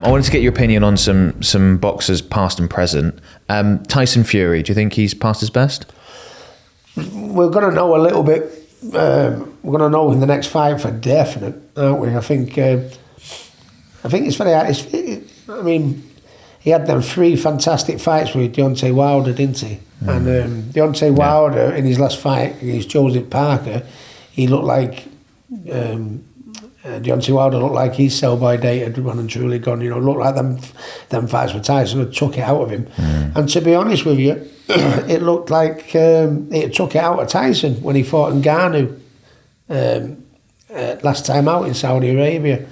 I wanted to get your opinion on some boxers past and present. Tyson Fury, do you think he's past his best? We're going to know a little bit. We're going to know in the next fight for definite, aren't we? I think it's very hard. I mean, he had them 3 fantastic fights with Deontay Wilder, didn't he? And Deontay Wilder, in his last fight against Joseph Parker, he looked like... Deontay Wilder looked like his sell-by date had run and truly gone. You know, looked like them fights with Tyson had took it out of him. And to be honest with you, it looked like it took it out of Tyson when he fought Ngannou last time out in Saudi Arabia.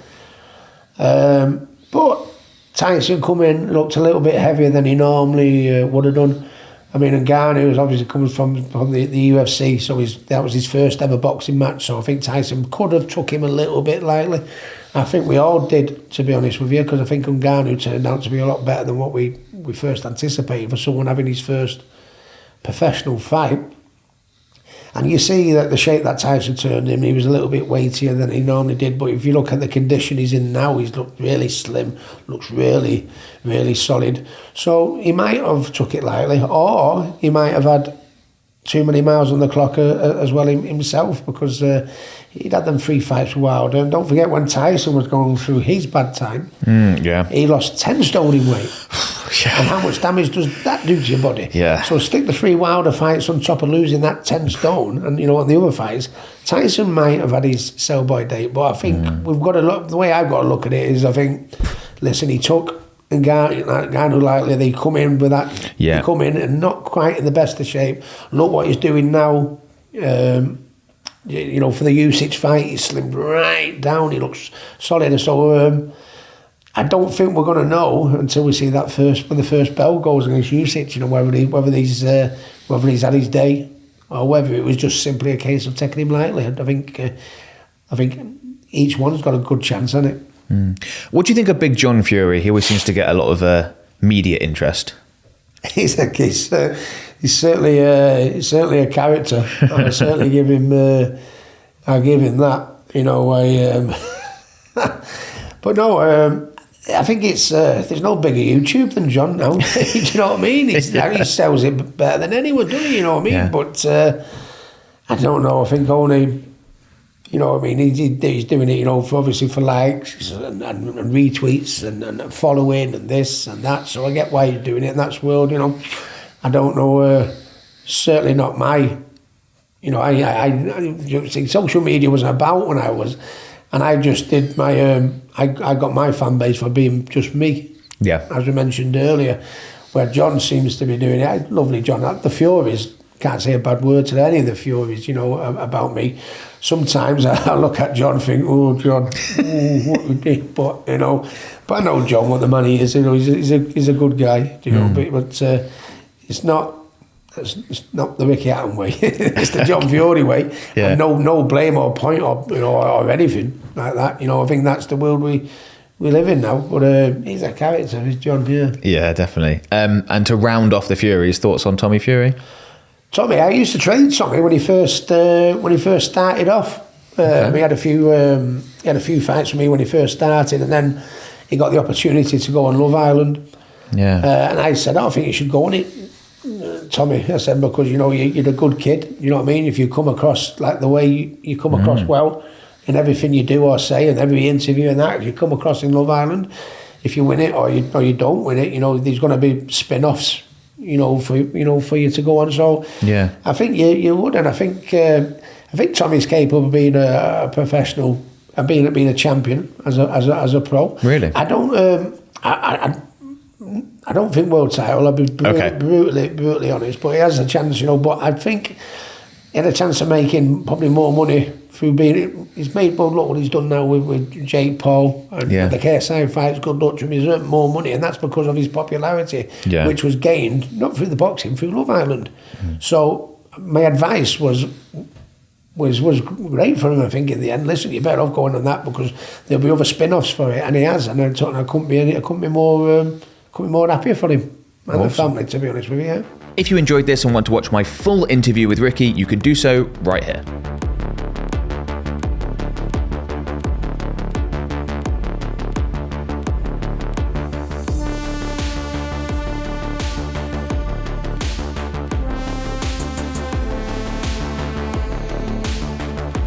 But Tyson come in, looked a little bit heavier than he normally would have done. I mean, Ngannou was obviously coming from the UFC, so that was his first ever boxing match. So I think Tyson could have took him a little bit lightly. I think we all did, to be honest with you, because I think Ngannou turned out to be a lot better than what we first anticipated for someone having his first professional fight. And you see that the shape that Tyson turned him, he was a little bit weightier than he normally did. But if you look at the condition he's in now, he's looked really slim, looks really, really solid. So he might have took it lightly, or he might have had too many miles on the clock as well himself, because he'd had them 3 fights with Wilder. And don't forget when Tyson was going through his bad time, he lost 10 stone in weight. And how much damage does that do to your body? So stick the 3 Wilder fights on top of losing that 10 stone, and you know, on the other fights, Tyson might have had his sell-by date. But I think we've got to look. The way I've got to look at it is, I think, listen, he took Ngannou lightly. They come in with that. They come in and not quite in the best of shape. Look what he's doing now. You know, for the Usyk fight, he's slimmed right down. He looks solid. So. I don't think we're going to know until we see that when the first bell goes against Usyk, you know, whether he's had his day or whether it was just simply a case of taking him lightly. I think each one's got a good chance on it. What do you think of Big John Fury? He always seems to get a lot of media interest. He's certainly a character. I certainly give him that. You know, but no. I think it's there's no bigger YouTube than John now. Do you know what I mean? He sells it better than anyone, doesn't he? You know what I mean? Yeah. But I don't know. I think only, you know what I mean? He's doing it, you know, obviously for likes and retweets and following and this and that. So I get why you're doing it in that world, you know. I don't know. Certainly not my, you know, I social media wasn't about when I was. And I just did my, I got my fan base for being just me. Yeah. As we mentioned earlier, where John seems to be doing it. Lovely John. The Furies, can't say a bad word to any of the Furies, you know, about me. Sometimes I look at John and think, oh, John, what we did. But, you know, but I know John, what the man he is. You know, he's a good guy, you know, but it's not the Ricky Hatton way. It's the John Fury way. Yeah. And no blame or point or, you know, or anything like that. You know, I think that's the world we live in now. But he's a character, he's John. Yeah, definitely. And to round off the Furies, thoughts on Tommy Fury? Tommy, I used to train Tommy when he first started off. He had a few fights with me when he first started, and then he got the opportunity to go on Love Island. Yeah. And I said, I think you should go on it, Tommy. I said, because, you know, you're a good kid, you know what I mean? If you come across like the way you come across well in everything you do or say and every interview and that, if you come across in Love Island, if you win it or you don't win it, you know, there's going to be spin-offs, you know, for you to go on. So yeah, I think you would, and I think Tommy's capable of being a professional and being a champion as a pro. Really? I don't think world title. I'll be brutally honest, but he has a chance, you know. But I think he had a chance of making probably more money through being. He's made, well, look what he's done now with Jake Paul and the KSI fights. Good luck to him. He's earned more money, and that's because of his popularity, which was gained not through the boxing, through Love Island. So my advice was great for him. I think in the end, listen, you better off going on that because there'll be other spin-offs for it, and he has. And I couldn't be more happier for him and the family, to be honest with you. If you enjoyed this and want to watch my full interview with Ricky, you can do so right here.